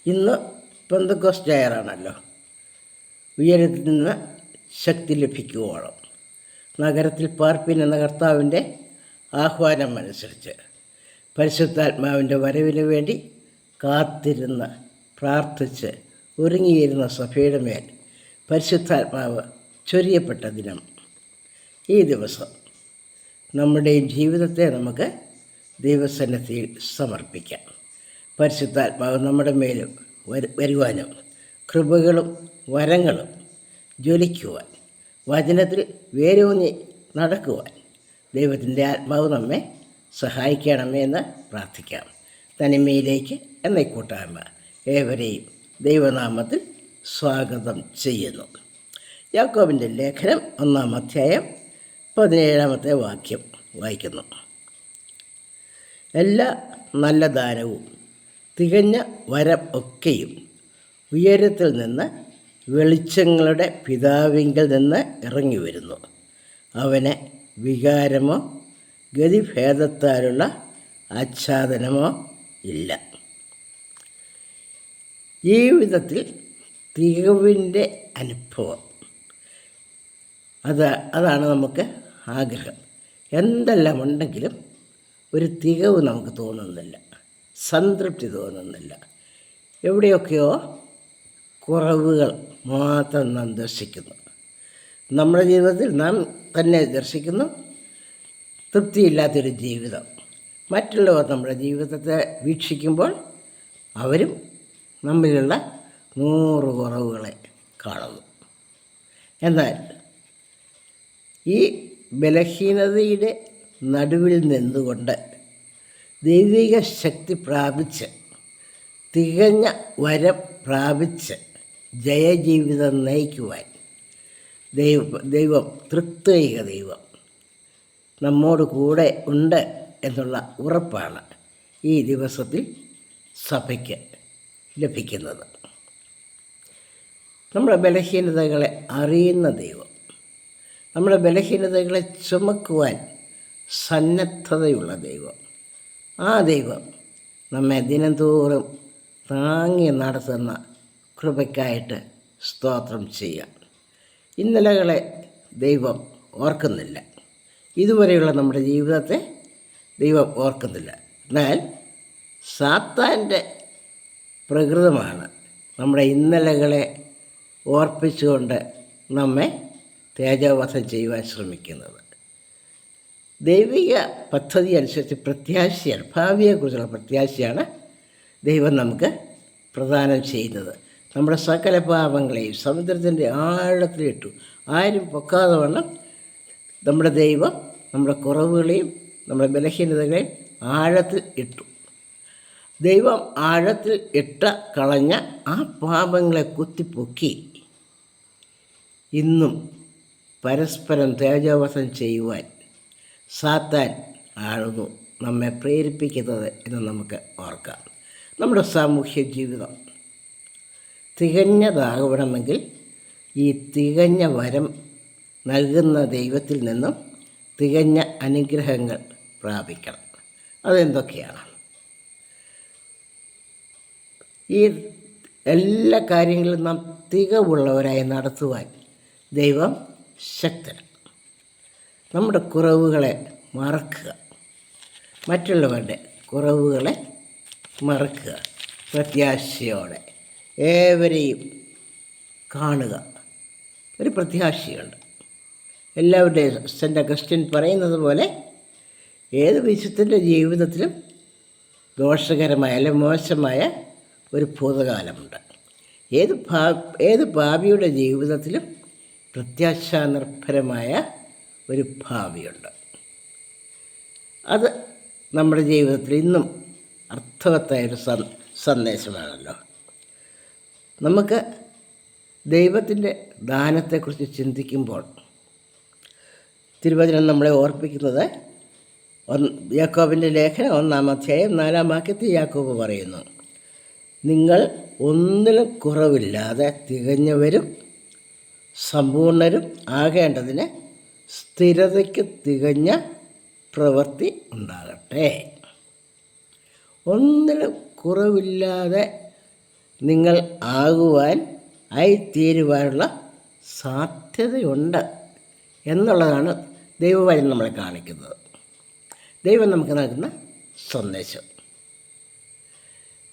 ഇന്ന് പെന്തക്കോസ്റ്റ് ഞായറാണല്ലോ. ഉയരത്തിൽ നിന്ന് ശക്തി ലഭിക്കുവോളം നഗരത്തിൽ പാർപ്പിൻ എന്ന കർത്താവിൻ്റെ ആഹ്വാനം അനുസരിച്ച് പരിശുദ്ധാത്മാവിൻ്റെ വരവിന് വേണ്ടി കാത്തിരുന്ന് പ്രാർത്ഥിച്ച് ഒരുങ്ങിയിരുന്ന സഭയുടെ മേൽ പരിശുദ്ധാത്മാവ് ചൊരിയപ്പെട്ട ദിനം. ഈ ദിവസം നമ്മുടെയും ജീവിതത്തെ നമുക്ക് ദൈവസന്നിധിയിൽ സമർപ്പിക്കാം. പരിശുദ്ധാത്മാവ് നമ്മുടെ മേലും വരുവാനും കൃപകളും വരങ്ങളും ജ്വലിക്കുവാൻ, വചനത്തിൽ വേരൂന്നി നടക്കുവാൻ ദൈവത്തിൻ്റെ ആത്മാവ് നമ്മെ സഹായിക്കണമേ എന്ന് പ്രാർത്ഥിക്കാം. തനിമയിലേക്ക് എന്ന കൂട്ടായ്മ ഏവരെയും ദൈവനാമത്തിൽ സ്വാഗതം ചെയ്യുന്നു. യാക്കോബിൻ്റെ ലേഖനം 1-ാം അധ്യായം 17-ാമത്തെ വാക്യം വായിക്കുന്നു. എല്ലാ നല്ല ദാനവും തികഞ്ഞ വരം ഒക്കെയും ഉയരത്തിൽ നിന്ന് വെളിച്ചങ്ങളുടെ പിതാവിങ്കൽ നിന്ന് ഇറങ്ങി വരുന്നു. അവന് വികാരമോ ഗതിഭേദത്താലുള്ള ആച്ഛാദനമോ ഇല്ല. ജീവിതത്തിൽ തികവിൻ്റെ അനുഭവം, അതാണ് നമുക്ക് ആഗ്രഹം. എന്തെല്ലാം ഉണ്ടെങ്കിലും ഒരു തികവ് നമുക്ക് തോന്നുന്നില്ല, സംതൃപ്തി തോന്നുന്നില്ല. എവിടെയൊക്കെയോ കുറവുകൾ മാത്രം നാം ദർശിക്കുന്നു. നമ്മുടെ ജീവിതത്തിൽ നാം തന്നെ ദർശിക്കുന്നു തൃപ്തിയില്ലാത്തൊരു ജീവിതം. മറ്റുള്ളവർ നമ്മുടെ ജീവിതത്തെ വീക്ഷിക്കുമ്പോൾ അവരും നമ്മിലുള്ള 100 കുറവുകളെ കാണുന്നു. എന്നാൽ ഈ ബലഹീനതയുടെ നടുവിൽ നിന്നുകൊണ്ട് ദൈവിക ശക്തി പ്രാപിച്ച് തികഞ്ഞ വരം പ്രാപിച്ച് ജയജീവിതം നയിക്കുവാൻ ദൈവം തൃത്വൈക ദൈവം നമ്മോട് കൂടെ ഉണ്ട് എന്നുള്ള ഉറപ്പാണ് ഈ ദിവസത്തിൽ സഭയ്ക്ക് ലഭിക്കുന്നത്. നമ്മുടെ ബലഹീനതകളെ അറിയുന്ന ദൈവം, നമ്മുടെ ബലഹീനതകളെ ചുമക്കുവാൻ സന്നദ്ധതയുള്ള ദൈവം, ആ ദൈവം നമ്മെ ദിനംതോറും താങ്ങി നടത്തുന്ന കൃപയ്ക്കായിട്ട് സ്തോത്രം ചെയ്യാം. ഇന്നലകളെ ദൈവം ഓർക്കുന്നില്ല, ഇതുവരെയുള്ള നമ്മുടെ ജീവിതത്തെ ദൈവം ഓർക്കുന്നില്ല. എന്നാൽ സാത്താൻ്റെ പ്രകൃതമാണ് നമ്മുടെ ഇന്നലകളെ ഓർപ്പിച്ചുകൊണ്ട് നമ്മെ തേജോവധം ചെയ്യുവാൻ ശ്രമിക്കുന്നത്. ദൈവിക പദ്ധതി അനുസരിച്ച് പ്രത്യാശയാണ്, ഭാവിയെക്കുറിച്ചുള്ള പ്രത്യാശയാണ് ദൈവം നമുക്ക് പ്രദാനം ചെയ്യുന്നത്. നമ്മുടെ സകല പാപങ്ങളെയും സമുദ്രത്തിൻ്റെ ആഴത്തിലിട്ടു, ആരും പൊക്കാതെ വണ്ണം നമ്മുടെ ദൈവം നമ്മുടെ കുറവുകളെയും നമ്മുടെ ബലഹീനതകളെയും ആഴത്തിൽ ഇട്ടു. ദൈവം ആഴത്തിൽ കളഞ്ഞ ആ പാപങ്ങളെ കുത്തിപ്പൊക്കി ഇന്നും പരസ്പരം തേജോവധം ചെയ്യുവാൻ സാത്താൻ ആളുന്നു നമ്മെ പ്രേരിപ്പിക്കുന്നത് എന്ന് നമുക്ക് ഓർക്കാം. നമ്മുടെ സാമൂഹ്യ ജീവിതം തികഞ്ഞതാകണമെങ്കിൽ ഈ തികഞ്ഞ വരം നൽകുന്ന ദൈവത്തിൽ നിന്നും തികഞ്ഞ അനുഗ്രഹങ്ങൾ പ്രാപിക്കണം. അതെന്തൊക്കെയാണ്? ഈ എല്ലാ കാര്യങ്ങളും നാം തികവുള്ളവരായി നടത്തുവാൻ ദൈവം ശക്തനാണ്. നമ്മുടെ കുറവുകളെ മറക്കുക, മറ്റുള്ളവരുടെ കുറവുകളെ മറക്കുക, പ്രത്യാശയോടെ ഏവരെയും കാണുക. ഒരു പ്രത്യാശയുണ്ട്. എല്ലാവരുടെയും സെൻ്റ് അഗസ്റ്റിൻ പറയുന്നത് പോലെ ഏത് വിശുദ്ധൻ്റെ ജീവിതത്തിലും ദോഷകരമായ അല്ലെങ്കിൽ മോശമായ ഒരു ഭൂതകാലമുണ്ട്. ഏത് പാപിയുടെ ജീവിതത്തിലും പ്രത്യാശാനിർഭരമായ ഒരു ഭാവിയുണ്ട്. അത് നമ്മുടെ ജീവിതത്തിൽ ഇന്നും അർത്ഥവത്തായൊരു സന്ദേശമാണല്ലോ. നമുക്ക് ദൈവത്തിൻ്റെ ദാനത്തെക്കുറിച്ച് ചിന്തിക്കുമ്പോൾ തിരുവചനം നമ്മളെ ഓർപ്പിക്കുന്നത് യാക്കോബിൻ്റെ ലേഖനം 1-ാം അധ്യായം 4-ാം വാക്യത്തിൽ യാക്കോബ് പറയുന്നു, നിങ്ങൾ ഒന്നിലും കുറവില്ലാതെ തികഞ്ഞവരും സമ്പൂർണരും ആകേണ്ടതിന് സ്ഥിരതയ്ക്ക് തികഞ്ഞ പ്രവൃത്തി ഉണ്ടാകട്ടെ. ഒന്നിലും കുറവില്ലാതെ നിങ്ങൾ ആയിത്തീരുവാനുള്ള സാധ്യതയുണ്ട് എന്നുള്ളതാണ് ദൈവവചനം നമ്മളെ കാണിക്കുന്നത്. ദൈവം നമുക്ക് നൽകുന്ന സന്ദേശം.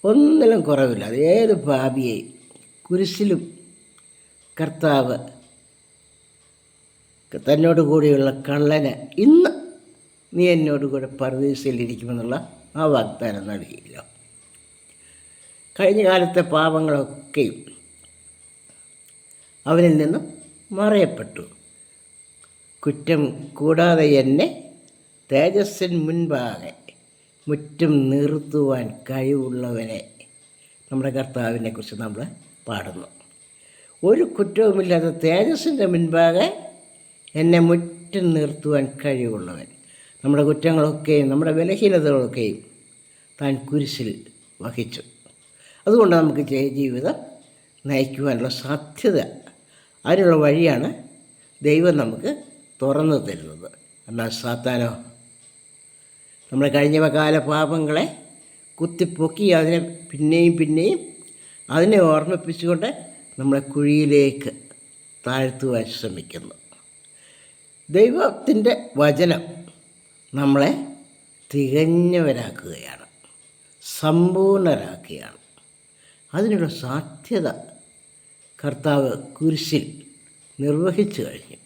ഒന്നിലും കുറവില്ലാതെ ഏത് പാപിയെയും കുരിശിലും കർത്താവ് തന്നോട് കൂടിയുള്ള കള്ളന് ഇന്ന് നീ എന്നോട് കൂടെ പറുദീസയിലിരിക്കുമെന്നുള്ള ആ വാഗ്ദാനം നൽകിയില്ല. കഴിഞ്ഞ കാലത്തെ പാപങ്ങളൊക്കെയും അവനിൽ നിന്നും മറയപ്പെട്ടു. കുറ്റം കൂടാതെ എന്നെ തേജസ്സിന് മുൻപാകെ മുറ്റും നിർത്തുവാൻ കഴിവുള്ളവനെ നമ്മുടെ കർത്താവിനെ കുറിച്ച് നമ്മൾ പാടുന്നു. ഒരു കുറ്റവുമില്ലാതെ തേജസ്സിൻ്റെ മുൻപാകെ എന്നെ മുറ്റും നിർത്തുവാൻ കഴിവുള്ളവൻ. നമ്മുടെ കുറ്റങ്ങളൊക്കെയും നമ്മുടെ ബലഹീനതകളൊക്കെയും താൻ കുരിശിൽ വഹിച്ചു. അതുകൊണ്ട് നമുക്ക് ജീവിതം നയിക്കുവാനുള്ള സാധ്യത, അതിനുള്ള വഴിയാണ് ദൈവം നമുക്ക് തുറന്നു തരുന്നത്. എന്നാൽ സാത്താനോ നമ്മുടെ കഴിഞ്ഞ കാല പാപങ്ങളെ കുത്തിപ്പൊക്കി അതിനെ പിന്നെയും അതിനെ ഓർമ്മിപ്പിച്ചുകൊണ്ട് നമ്മളെ കുഴിയിലേക്ക് താഴ്ത്തുവാൻ ശ്രമിക്കുന്നു. ദൈവത്തിൻ്റെ വചനം നമ്മളെ തികഞ്ഞവരാക്കുകയാണ്, സമ്പൂർണരാക്കുകയാണ്. അതിനുള്ള സാധ്യത കർത്താവ് കുരിശിൽ നിർവഹിച്ചു കഴിഞ്ഞു.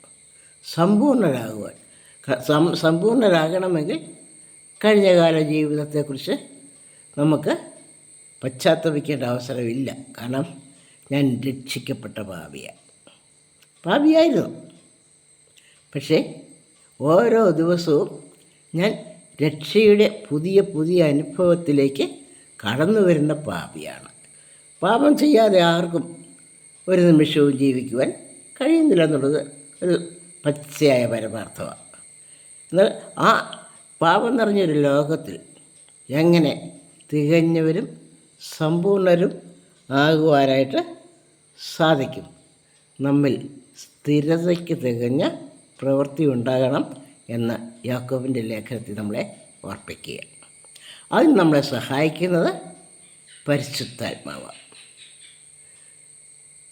സമ്പൂർണരാകണമെങ്കിൽ കഴിഞ്ഞകാല ജീവിതത്തെക്കുറിച്ച് നമുക്ക് പശ്ചാത്തപിക്കേണ്ട അവസരമില്ല. കാരണം ഞാൻ രക്ഷിക്കപ്പെട്ട പാപിയായിരുന്നു. പക്ഷേ ഓരോ ദിവസവും ഞാൻ രക്ഷയുടെ പുതിയ അനുഭവത്തിലേക്ക് കടന്നു വരുന്ന പാപിയാണ്. പാപം ചെയ്യാതെ ആർക്കും ഒരു നിമിഷവും ജീവിക്കുവാൻ കഴിയുന്നില്ല എന്നുള്ളത് ഒരു പച്ചയായ പരമാർത്ഥമാണ്. എന്നാൽ ആ പാപം നിറഞ്ഞൊരു ലോകത്തിൽ എങ്ങനെ തികഞ്ഞവരും സമ്പൂർണരും ആകുവാനായിട്ട് സാധിക്കും? നമ്മിൽ സ്ഥിരതയ്ക്ക് തികഞ്ഞ പ്രവൃത്തി ഉണ്ടാകണം എന്ന് യാക്കോബിൻ്റെ ലേഖനത്തിൽ നമ്മളെ ഓർപ്പിക്കുക. അതിന് നമ്മളെ സഹായിക്കുന്നത് പരിശുദ്ധാത്മാവാണ്.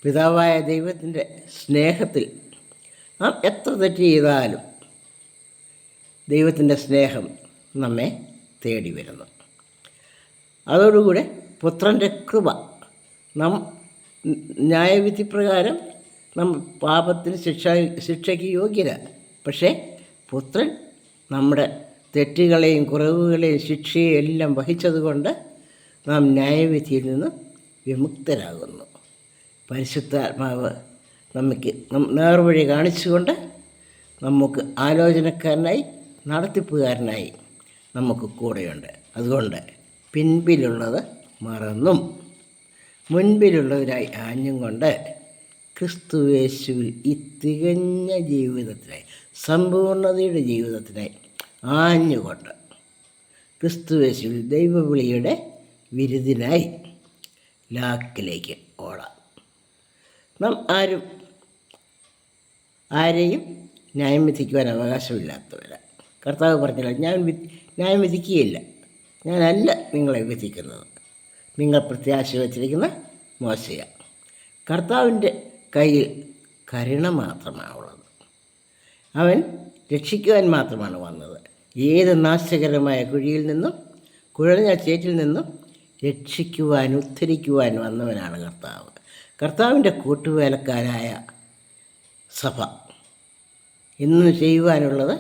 പിതാവായ ദൈവത്തിൻ്റെ സ്നേഹത്തിൽ നാം എത്ര തെറ്റ് ചെയ്താലും ദൈവത്തിൻ്റെ സ്നേഹം നമ്മെ തേടി വരുന്നു. അതോടുകൂടെ പുത്രൻ്റെ കൃപ, നാം ന്യായവിധി പ്രകാരം നാം പാപത്തിന് ശിക്ഷയ്ക്ക് യോഗ്യര. പക്ഷേ പുത്രൻ നമ്മുടെ തെറ്റുകളെയും കുറവുകളെയും ശിക്ഷയെയും എല്ലാം വഹിച്ചതുകൊണ്ട് നാം ന്യായവിധിയിൽ നിന്ന് വിമുക്തരാകുന്നു. പരിശുദ്ധാത്മാവ് നമുക്ക് നേർവഴി കാണിച്ചുകൊണ്ട് നമുക്ക് ആലോചനക്കാരനായി നടത്തിപ്പുകാരനായി നമുക്ക് കൂടെയുണ്ട്. അതുകൊണ്ട് പിൻപിലുള്ളത് മറന്നും മുൻപിലുള്ളവരായി ആഞ്ഞും കൊണ്ട് ക്രിസ്തുയേശുവിൽ ഈ തികഞ്ഞ ജീവിതത്തിനായി, സമ്പൂർണ്ണതയുടെ ജീവിതത്തിനായി ആഞ്ഞുകൊണ്ട് ക്രിസ്തുയേശുവിൽ ദൈവവിളിയുടെ വിരുദിനായി ലാക്കിലേക്ക് ഓടാം. നാം ആരെയും ന്യായം വിധിക്കുവാൻ അവകാശമില്ലാത്തവരാണ്. കർത്താവ് പറഞ്ഞില്ല, ഞാൻ ന്യായം വിധിക്കുകയില്ല, ഞാനല്ല നിങ്ങളെ വിധിക്കുന്നത്. നിങ്ങൾ പ്രത്യാശ വച്ചിരിക്കുന്ന മോശയാണ്. കർത്താവിൻ്റെ കയ്യിൽ കരുണ മാത്രമാണ് ഉള്ളത്. അവൻ രക്ഷിക്കുവാൻ മാത്രമാണ് വന്നത്. ഏത് നാശകരമായ കുഴിയിൽ നിന്നും കുഴഞ്ഞ ചേറ്റിൽ നിന്നും രക്ഷിക്കുവാൻ, ഉദ്ധരിക്കുവാൻ വന്നവനാണ് കർത്താവ്. കർത്താവിൻ്റെ കൂട്ടുവേലക്കാരായ സഭ ഇന്ന് ചെയ്യുവാനുള്ളത്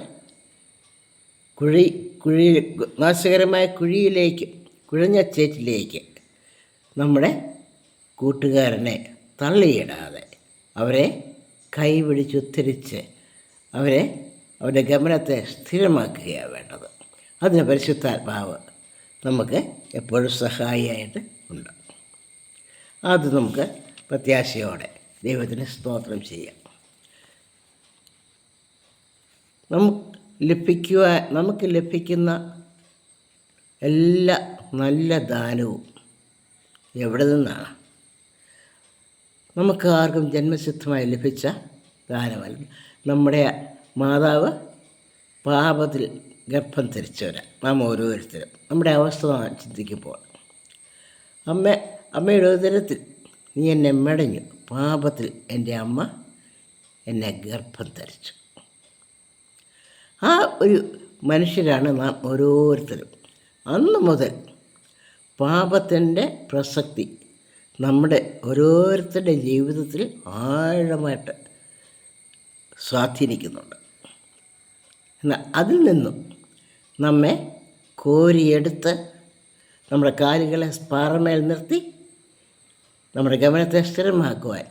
നാശകരമായ കുഴിയിലേക്ക്, കുഴഞ്ഞ ചേറ്റിലേക്ക് നമ്മുടെ കൂട്ടുകാരനെ തള്ളിയിടാതെ അവരെ കൈപിടിച്ചുദ്ധരിച്ച് അവരുടെ ഗമനത്തെ സ്ഥിരമാക്കുകയാണ് വേണ്ടത്. അതിന് പരിശുദ്ധാത്മാവ് നമുക്ക് എപ്പോഴും സഹായിയായിട്ട് ഉണ്ട്. അത് നമുക്ക് പ്രത്യാശയോടെ ദൈവത്തിന് സ്തോത്രം ചെയ്യാം. നമുക്ക് ലഭിക്കുന്ന എല്ലാ നല്ല ദാനവും എവിടെ നിന്നാണ്? നമുക്ക് ആർക്കും ജന്മസിദ്ധമായി ലഭിച്ച ദാനമല്ല. നമ്മുടെ മാതാവ് പാപത്തിൽ ഗർഭം ധരിച്ചവരാണ് നാം ഓരോരുത്തരും. നമ്മുടെ അവസ്ഥ ചിന്തിക്കുമ്പോൾ അമ്മയുടെ ഉദരത്തിൽ നീ എന്നെ മെടഞ്ഞു, പാപത്തിൽ എൻ്റെ അമ്മ എന്നെ ഗർഭം ധരിച്ചു. ആ ഒരു മനുഷ്യരാണ് നാം ഓരോരുത്തരും. അന്ന് മുതൽ പാപത്തിൻ്റെ പ്രസക്തി നമ്മുടെ ഓരോരുത്തരുടെ ജീവിതത്തിൽ ആഴമായിട്ട് സ്വാധീനിക്കുന്നുണ്ട്. എന്നാൽ അതിൽ നിന്നും നമ്മെ കോരിയെടുത്ത് നമ്മുടെ കാലുകളെ പാറമേൽ നിർത്തി നമ്മുടെ ഗമനത്തെ സ്ഥിരമാക്കുവാൻ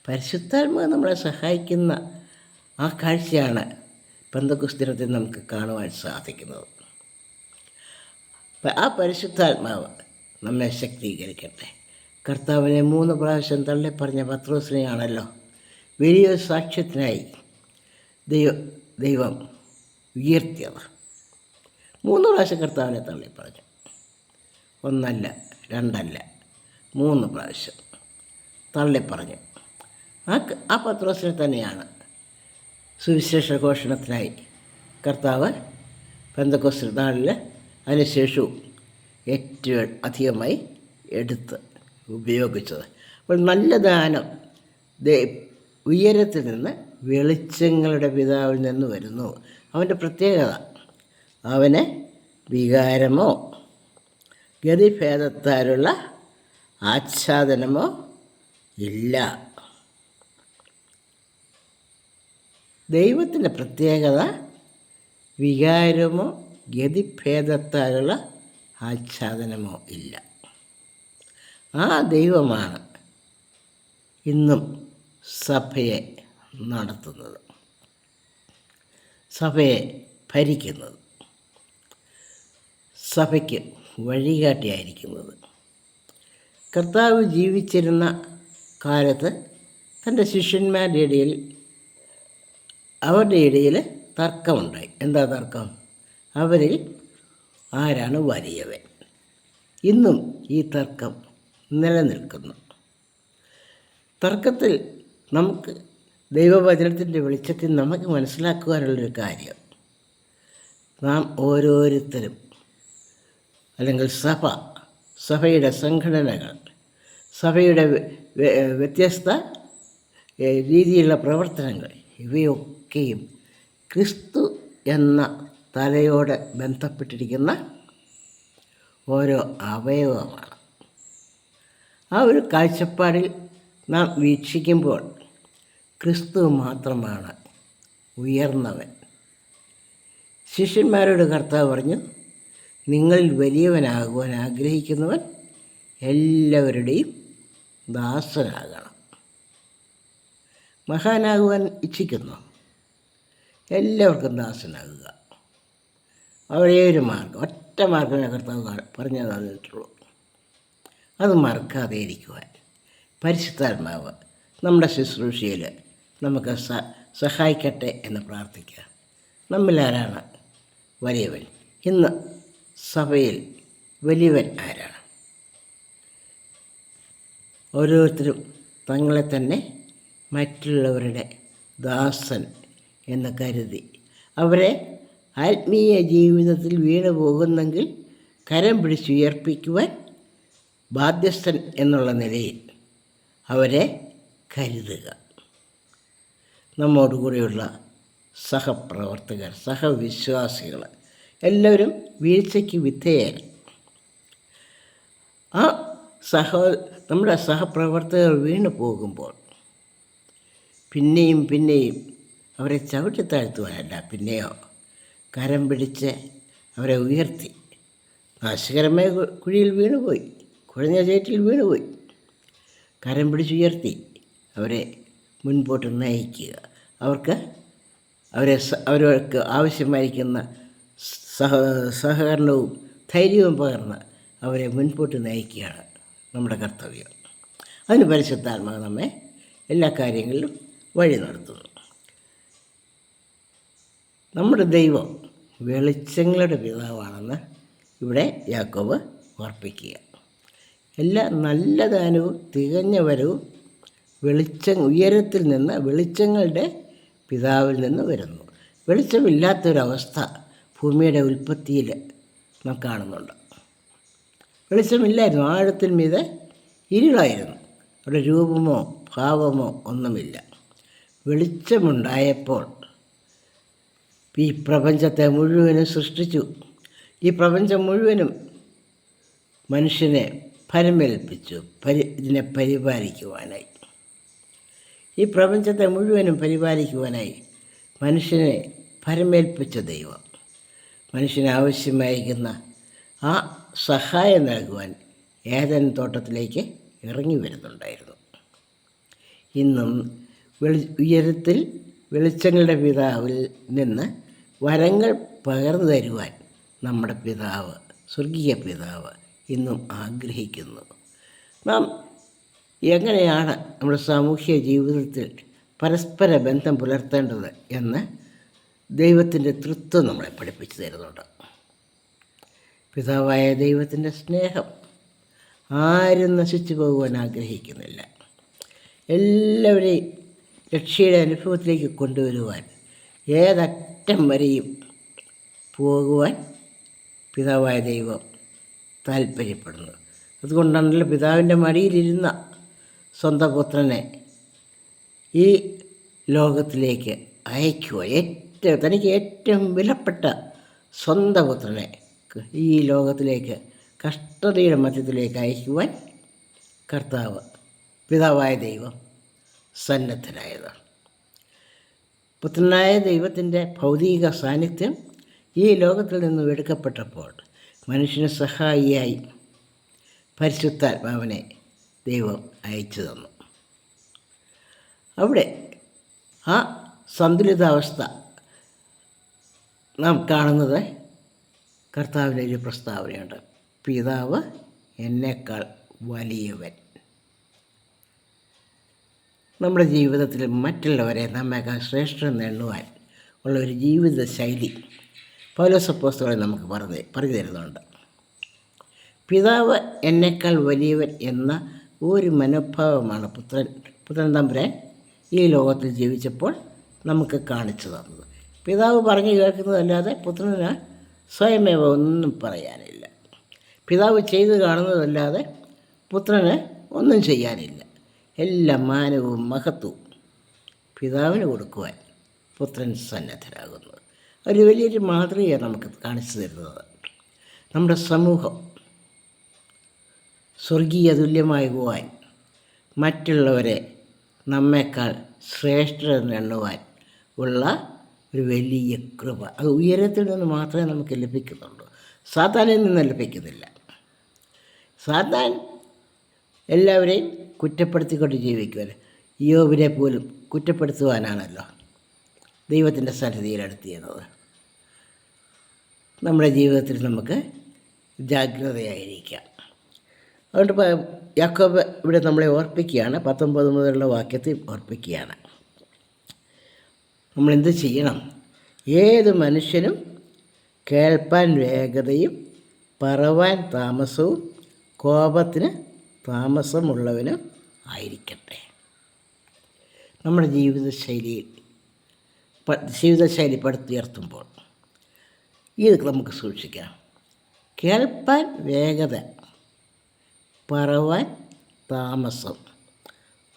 പരിശുദ്ധാത്മാവ് നമ്മളെ സഹായിക്കുന്ന ആ കാഴ്ചയാണ് പെന്തക്കോസ്ത് ദിനത്തിൽ നമുക്ക് കാണുവാൻ സാധിക്കുന്നത്. ആ പരിശുദ്ധാത്മാവ് നമ്മെ ശക്തീകരിക്കട്ടെ. കർത്താവിനെ 3 പ്രാവശ്യം തള്ളിപ്പറഞ്ഞ പത്രോസിനെയാണല്ലോ വലിയ സാക്ഷ്യത്തിനായി ദൈവം ഉയർത്തിയത്. 3 പ്രാവശ്യം കർത്താവിനെ തള്ളിപ്പറഞ്ഞു. 1 അല്ല, 2 അല്ല, 3 പ്രാവശ്യം തള്ളിപ്പറഞ്ഞു. ആ പത്രോസിനെ തന്നെയാണ് സുവിശേഷ ഘോഷണത്തിനായി കർത്താവ് പെന്തക്കോസ്ത് നാളിൽ അതിനുശേഷവും ഏറ്റവും അധികമായി എടുത്ത് ഉപയോഗിച്ചത്. അപ്പോൾ നല്ല ദാനം ഉയരത്തിൽ നിന്ന് വെളിച്ചങ്ങളുടെ പിതാവിൽ നിന്ന് വരുന്നു. അവൻ്റെ പ്രത്യേകത, അവന് വികാരമോ ഗതിഭേദത്താലുള്ള ആച്ഛാദനമോ ഇല്ല. ദൈവത്തിൻ്റെ പ്രത്യേകത വികാരമോ ഗതിഭേദത്താലുള്ള ആച്ഛാദനമോ ഇല്ല. ആ ദൈവമാണ് ഇന്നും സഭയെ നടത്തുന്നത്, സഭയെ ഭരിക്കുന്നത്, സഭയ്ക്ക് വഴികാട്ടിയായിരിക്കുന്നത്. കർത്താവ് ജീവിച്ചിരുന്ന കാലത്ത് തൻ്റെ ശിഷ്യന്മാരുടെ ഇടയിൽ അവരുടെ ഇടയിൽ തർക്കമുണ്ടായി. എന്താ തർക്കം? അവരിൽ ആരാണ് വലിയവൻ? ഇന്നും ഈ തർക്കം നിലനിൽക്കുന്നു. തർക്കത്തിൽ നമുക്ക് ദൈവവചനത്തിൻ്റെ വെളിച്ചത്തിൽ നമുക്ക് മനസ്സിലാക്കുവാനുള്ളൊരു കാര്യം, നാം ഓരോരുത്തരും അല്ലെങ്കിൽ സഭയുടെ സംഘടനകൾ, സഭയുടെ വ്യത്യസ്ത രീതിയിലുള്ള പ്രവർത്തനങ്ങൾ, ഇവയൊക്കെയും ക്രിസ്തു എന്ന തലയോട് ബന്ധപ്പെട്ടിരിക്കുന്ന ഓരോ അവയവമാണ്. ആ ഒരു കാഴ്ചപ്പാടിൽ നാം വീക്ഷിക്കുമ്പോൾ ക്രിസ്തു മാത്രമാണ് ഉയർന്നവൻ. ശിഷ്യന്മാരോട് കർത്താവ് പറഞ്ഞു, നിങ്ങളിൽ വലിയവനാകുവാൻ ആഗ്രഹിക്കുന്നവൻ എല്ലാവരുടെയും ദാസനാകണം. മഹാനാകുവാൻ ഇച്ഛിക്കുന്നു, എല്ലാവർക്കും ദാസനാകുക. ഒരേ ഒരു മാർഗം, ഒറ്റ മാർഗമേ കർത്താവ് പറഞ്ഞു തന്നിട്ടുള്ളൂ. അത് മറക്കാതെ ഇരിക്കുവാൻ പരിശുദ്ധാത്മാവ് നമ്മുടെ ശുശ്രൂഷയിൽ നമുക്ക് സഹായിക്കട്ടെ എന്ന് പ്രാർത്ഥിക്കുക. നമ്മിലാരാണ് വലിയവൻ? ഇന്ന് സഭയിൽ വലിയവൻ ആരാണ്? ഓരോരുത്തരും തങ്ങളെ തന്നെ മറ്റുള്ളവരുടെ ദാസൻ എന്ന് കരുതി അവരെ ആത്മീയ ജീവിതത്തിൽ വീണു പോകുന്നെങ്കിൽ കരം പിടിച്ചുയർപ്പിക്കുവാൻ ബാധ്യസ്ഥൻ എന്നുള്ള നിലയിൽ അവരെ കരുതുക. നമ്മോടുകൂടിയുള്ള സഹപ്രവർത്തകർ, സഹവിശ്വാസികൾ എല്ലാവരും വീഴ്ചയ്ക്ക് വിധേയരാണ്. ആ നമ്മുടെ സഹപ്രവർത്തകർ വീണു പോകുമ്പോൾ പിന്നെയും അവരെ ചവിട്ടിത്താഴ്ത്തുവാനല്ല, പിന്നെയോ കരം പിടിച്ച് അവരെ ഉയർത്തി. നാശകരമായ കുഴിയിൽ വീണുപോയി, കുഴഞ്ഞ ചേറ്റിൽ വീണുപോയി, കരം പിടിച്ചുയർത്തി അവരെ മുൻപോട്ട് നയിക്കുക. അവർക്ക് ആവശ്യമായിരിക്കുന്ന സഹകരണവും ധൈര്യവും പകർന്ന് അവരെ മുൻപോട്ട് നയിക്കുകയാണ് നമ്മുടെ കർത്തവ്യം. അതിന് പരിശുദ്ധാത്മാവ് നമ്മെ എല്ലാ കാര്യങ്ങളിലും വഴി നടത്തുന്നു. നമ്മുടെ ദൈവം വെളിച്ചങ്ങളുടെ പിതാവാണെന്ന് ഇവിടെ യാക്കോബ് ഓർപ്പിക്കുക. എല്ലാ നല്ല ദാനവും തികഞ്ഞ വരവും ഉയരത്തിൽ നിന്ന് വെളിച്ചങ്ങളുടെ പിതാവിൽ നിന്ന് വരുന്നു. വെളിച്ചമില്ലാത്തൊരവസ്ഥ ഭൂമിയുടെ ഉൽപ്പത്തിയിൽ നാം കാണുന്നുണ്ട്. വെളിച്ചമില്ലായിരുന്നു. ആഴത്തിൽ മീതെ ഇരുളായിരുന്നു. അവിടെ രൂപമോ ഭാവമോ ഒന്നുമില്ല. വെളിച്ചമുണ്ടായപ്പോൾ ഈ പ്രപഞ്ചത്തെ മുഴുവനും സൃഷ്ടിച്ചു. ഈ പ്രപഞ്ചം മുഴുവനും മനുഷ്യനെ ഫലമേൽപ്പിച്ചു, ഇതിനെ പരിപാലിക്കുവാനായി. ഈ പ്രപഞ്ചത്തെ മുഴുവനും പരിപാലിക്കുവാനായി മനുഷ്യനെ ഫലമേൽപ്പിച്ച ദൈവം മനുഷ്യന് ആവശ്യമായിരിക്കുന്ന ആ സഹായം നൽകുവാൻ ഏദൻ തോട്ടത്തിലേക്ക് ഇറങ്ങി വരുന്നുണ്ടായിരുന്നു. ഇന്നും ഉയരത്തിൽ വെളിച്ചങ്ങളുടെ പിതാവിൽ നിന്ന് വരങ്ങൾ പകർന്നു തരുവാൻ നമ്മുടെ പിതാവ്, സ്വർഗീയ പിതാവ് ഇന്നും ആഗ്രഹിക്കുന്നു. നാം എങ്ങനെയാണ് നമ്മുടെ സാമൂഹ്യ ജീവിതത്തിൽ പരസ്പര ബന്ധം പുലർത്തേണ്ടത് എന്ന് ദൈവത്തിൻ്റെ തൃത്വം നമ്മളെ പഠിപ്പിച്ചു തരുന്നുണ്ട്. പിതാവായ ദൈവത്തിൻ്റെ സ്നേഹം ആരും നശിച്ചു പോകുവാൻ ആഗ്രഹിക്കുന്നില്ല. എല്ലാവരെയും രക്ഷയുടെ അനുഭവത്തിലേക്ക് കൊണ്ടുവരുവാൻ ഏതറ്റം വരെയും പോകുവാൻ പിതാവായ ദൈവം താല്പര്യപ്പെടുന്നു. അതുകൊണ്ടാണല്ലോ പിതാവിൻ്റെ മടിയിലിരുന്ന സ്വന്തം പുത്രനെ ഈ ലോകത്തിലേക്ക് അയക്കുക, തനിക്ക് ഏറ്റവും വിലപ്പെട്ട സ്വന്തം പുത്രനെ ഈ ലോകത്തിലേക്ക് കഷ്ടതയുടെ മധ്യത്തിലേക്ക് അയക്കുവാൻ പിതാവായ ദൈവം സന്നദ്ധനായതാണ്. പുത്രനായ ദൈവത്തിൻ്റെ ഭൗതിക സാന്നിധ്യം ഈ ലോകത്തിൽ നിന്നും എടുക്കപ്പെട്ടപ്പോൾ മനുഷ്യന് സഹായിയായി പരിശുദ്ധാത്മാവിനെ ദൈവം അയച്ചു തന്നു. അവിടെ ആ സന്തുലിതാവസ്ഥ നാം കാണുന്നത് കർത്താവിൻ്റെ ഒരു പ്രസ്താവനയുണ്ട്: പിതാവ് എന്നേക്കാൾ വലിയവൻ. നമ്മുടെ ജീവിതത്തിൽ മറ്റുള്ളവരെ നമ്മേക്കാൾ ശ്രേഷ്ഠമെന്ന് എണ്ണുവാൻ ഉള്ള ഒരു ജീവിത ശൈലി പൗലോസ് അപ്പോസ്തലൻ നമുക്ക് പറഞ്ഞു തരുന്നുണ്ട്. പിതാവ് എന്നേക്കാൾ വലിയവൻ എന്ന ഒരു മനോഭാവമാണ് പുത്രൻ തമ്പുരാൻ ഈ ലോകത്തിൽ ജീവിച്ചപ്പോൾ നമുക്ക് കാണിച്ചു തന്നത്. പിതാവ് പറഞ്ഞു കേൾക്കുന്നതല്ലാതെ പുത്രന് സ്വയമേവ ഒന്നും പറയാനില്ല. പിതാവ് ചെയ്ത് കാണുന്നതല്ലാതെ പുത്രന് ഒന്നും ചെയ്യാനില്ല. എല്ലാ മാനവും മഹത്വവും പിതാവിന് കൊടുക്കുവാൻ പുത്രൻ സന്നദ്ധരാകുന്നു. ഒരു വലിയൊരു മാതൃകയാണ് നമുക്ക് കാണിച്ചു തരുന്നത്. നമ്മുടെ സമൂഹം സ്വർഗീയ തുല്യമാകുവാൻ, മറ്റുള്ളവരെ നമ്മേക്കാൾ ശ്രേഷ്ഠരെന്ന് എണ്ണുവാൻ ഉള്ള ഒരു വലിയ കൃപ, അത് ഉയരത്തിൽ നിന്ന് മാത്രമേ നമുക്ക് ലഭിക്കുന്നുള്ളൂ, സാത്താനിൽ നിന്ന് ലഭിക്കുന്നില്ല. സാത്താൻ എല്ലാവരെയും കുറ്റപ്പെടുത്തിക്കൊണ്ട് ജീവിക്കുവാൻ, യോബിനെ പോലും കുറ്റപ്പെടുത്തുവാനാണല്ലോ ദൈവത്തിൻ്റെ സന്നിധിയിലെടുത്തിരുന്നത്. നമ്മുടെ ജീവിതത്തിൽ നമുക്ക് ജാഗ്രതയായിരിക്കാം. അതുകൊണ്ട് യാക്കോബ് ഇവിടെ നമ്മളെ ഓർപ്പിക്കുകയാണ്, 19 മുതലുള്ള വാക്യത്തിൽ ഓർപ്പിക്കുകയാണ്. നമ്മളെന്ത് ചെയ്യണം? ഏത് മനുഷ്യനും കേൾപ്പാൻ വേഗതയും പറവാൻ താമസവും കോപത്തിന് താമസമുള്ളവനും ആയിരിക്കട്ടെ. നമ്മുടെ ജീവിതശൈലി പടുത്തുയർത്തുമ്പോൾ ഇത് നമുക്ക് സൂക്ഷിക്കാം. കേൾപ്പാൻ വേഗത, പറവാൻ താമസം,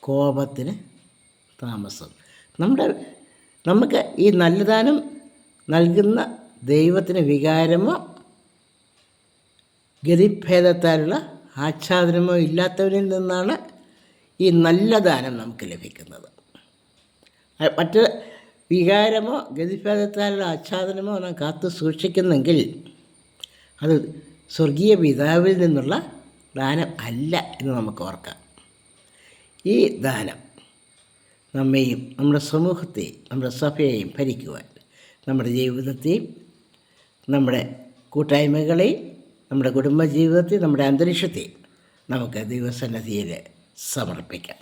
കോപത്തിന് താമസം. നമുക്ക് ഈ നല്ലദാനം നൽകുന്ന ദൈവത്തിന് വികാരമോ ഗതിഭേദത്താലുള്ള ആച്ഛാദനമോ ഇല്ലാത്തവരിൽ നിന്നാണ് ഈ നല്ല ദാനം നമുക്ക് ലഭിക്കുന്നത്. മറ്റ് വികാരമോ ഗതിഭേദത്താലുള്ള ആച്ഛാദനമോ നാം കാത്തു സൂക്ഷിക്കുന്നെങ്കിൽ അത് സ്വർഗീയ പിതാവിൽ നിന്നുള്ള ദാനം അല്ല എന്ന് നമുക്ക് ഓർക്കാം. ഈ ദാനം നമ്മെയും നമ്മുടെ സമൂഹത്തെയും നമ്മുടെ സഭയെയും ഭരിക്കുവാൻ, നമ്മുടെ ജീവിതത്തെയും നമ്മുടെ കൂട്ടായ്മകളെയും നമ്മുടെ കുടുംബജീവിതത്തെയും നമ്മുടെ അന്തരീക്ഷത്തെയും നമുക്ക് ദൈവസന്നിധിയിൽ സമർപ്പിക്കാം.